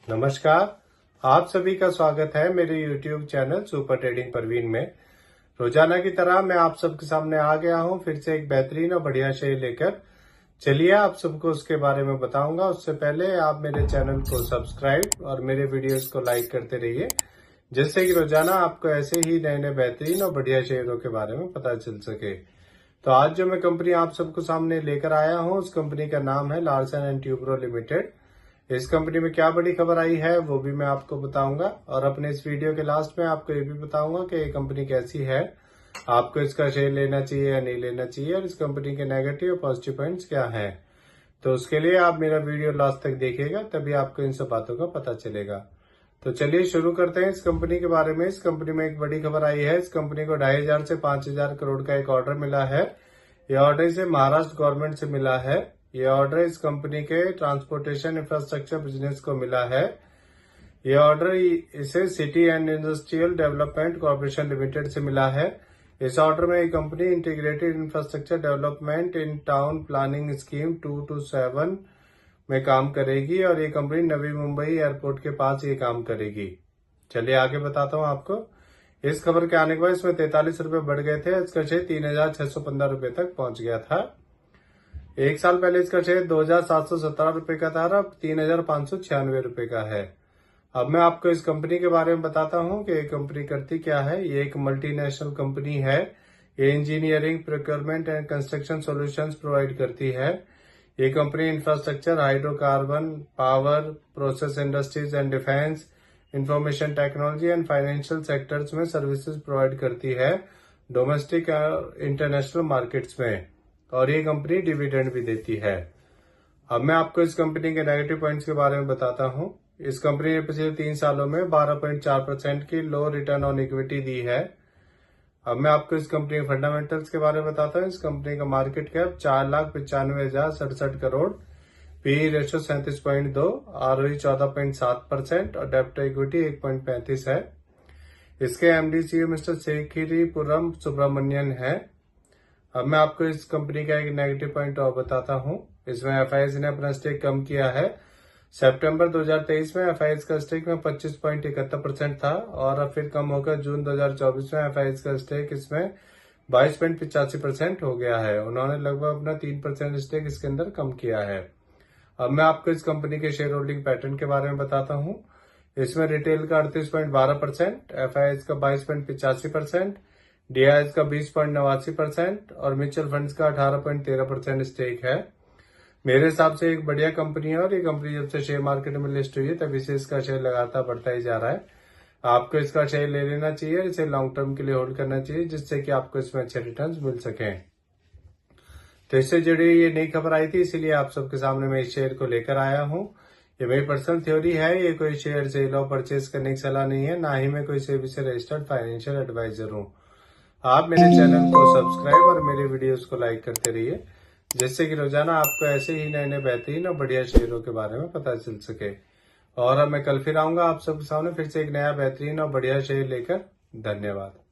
नमस्कार, आप सभी का स्वागत है मेरे YouTube channel super trading Parveen में। रोजाना की तरह मैं आप सबके सामने आ गया हूं फिर से एक बेहतरीन और बढ़िया शेयर लेकर। चलिए आप सबको उसके बारे में बताऊंगा। उससे पहले आप मेरे चैनल को सब्सक्राइब और मेरे वीडियोस को लाइक करते रहिए, जिससे कि रोजाना आपको ऐसे ही नए नए बेहतरीन और बढ़िया शेयरों के बारे में पता चल सके। तो आज जो मैं कंपनी आप सबको सामने लेकर आया हूँ, उस कंपनी का नाम है लार्सन एंड ट्यूब्रो लिमिटेड। इस कंपनी में क्या बड़ी खबर आई है वो भी मैं आपको बताऊंगा, और अपने इस वीडियो के लास्ट में आपको ये भी बताऊंगा कि ये कंपनी कैसी है, आपको इसका शेयर लेना चाहिए या नहीं लेना चाहिए, और इस कंपनी के नेगेटिव और पॉजिटिव पॉइंट्स क्या हैं। तो उसके लिए आप मेरा वीडियो लास्ट तक देखिएगा, तभी आपको इन सब बातों का पता चलेगा। तो चलिए शुरू करते हैं इस कंपनी के बारे में। इस कंपनी में एक बड़ी खबर आई है। इस कंपनी को 2500 से 5000 करोड़ का एक ऑर्डर मिला है। यह ऑर्डर इसे महाराष्ट्र गवर्नमेंट से मिला है। यह ऑर्डर इस कंपनी के ट्रांसपोर्टेशन इंफ्रास्ट्रक्चर बिजनेस को मिला है। यह ऑर्डर इसे city and industrial development corporation limited से मिला है। इस ऑर्डर में ये company integrated infrastructure development in town planning scheme 2 to 7 में काम करेगी, और ये कंपनी नवी मुंबई एयरपोर्ट के पास ये काम करेगी। चलिए आगे बताता हूँ आपको। इस खबर के आने के बाद इसमें 43 रुपए बढ़ गए थे। इसका शेयर 3615 रुपए तक पहुंच गया था। एक साल पहले इसका शेयर 2717 रुपए का था, अब 3596 रुपए का है। अब मैं आपको इस कंपनी के बारे में बताता हूँ कि ये कंपनी करती क्या है। ये एक मल्टीनेशनल कंपनी है। ये engineering, procurement and construction solutions provide करती है। ये company infrastructure, hydrocarbon, power, process industries and defence, information technology and financial sectors में सर्विसेज प्रोवाइड करती है, डोमेस्टिक और इंटरनेशनल मार्केट्स में। और ये कंपनी डिविडेंड भी देती है। अब मैं आपको इस कंपनी के नेगेटिव पॉइंट्स के बारे में बताता हूँ। इस कंपनी ने पिछले 3 सालों में 12.4% की लो रिटर्न ऑन इक्विटी दी है। अब मैं आपको इस कंपनी के फंडामेंटल्स के बारे में बताता हूँ। इस कंपनी का market cap 4,95,067 crore, P ratio 37.2, ROE 14.7% और डेब्ट इक्विटी 1.35 है। इसके एमडी सीईओ मिस्टर शेखिरीपुरम सुब्रमण्यन है। अब मैं आपको इस कंपनी का एक नेगेटिव पॉइंट और बताता हूँ। इसमें एफआईएस ने अपना स्टेक कम किया है। सितंबर 2023 में एफआईएस का स्टेक में 25.71% था, और अब फिर कम होकर जून 2024 में एफआईएस का स्टेक इसमें 22.85% हो गया है। उन्होंने लगभग अपना 3% स्टेक इसके अंदर कम किया है। अब मैं आपको इस कंपनी के शेयर होल्डिंग पैटर्न के बारे में बताता हूँ। इसमें रिटेल का 38.12%, एफआईएस का 22.85%, डीआईएस का 20.89% और म्यूचुअल फंड्स का 18.13% स्टेक है। मेरे हिसाब से एक बढ़िया कंपनी है, और ये कंपनी जब से शेयर मार्केट में लिस्ट हुई है तभी से इसका शेयर लगातार बढ़ता ही जा रहा है। आपको इसका शेयर ले लेना चाहिए, इसे लॉन्ग टर्म के लिए होल्ड करना चाहिए, जिससे कि आपको इसमें अच्छे रिटर्न्स मिल सकें। तो इससे जुड़ी ये नई खबर आई थी, इसीलिए आप सबके सामने मैं इस शेयर को लेकर आया हूँ। ये मेरी पर्सनल थ्योरी है, ये कोई शेयर सेल और परचेज करने की सलाह नहीं है, ना ही मैं कोई सेबी से रजिस्टर्ड फाइनेंशियल एडवाइजर हूँ। आप मेरे चैनल को सब्सक्राइब और मेरे वीडियोस को लाइक करते रहिए, जिससे कि रोजाना आपको ऐसे ही नए नए बेहतरीन और बढ़िया शेयरों के बारे में पता चल सके। और अब मैं कल फिर आऊंगा आप सबके सामने फिर से एक नया बेहतरीन और बढ़िया शेयर लेकर। धन्यवाद।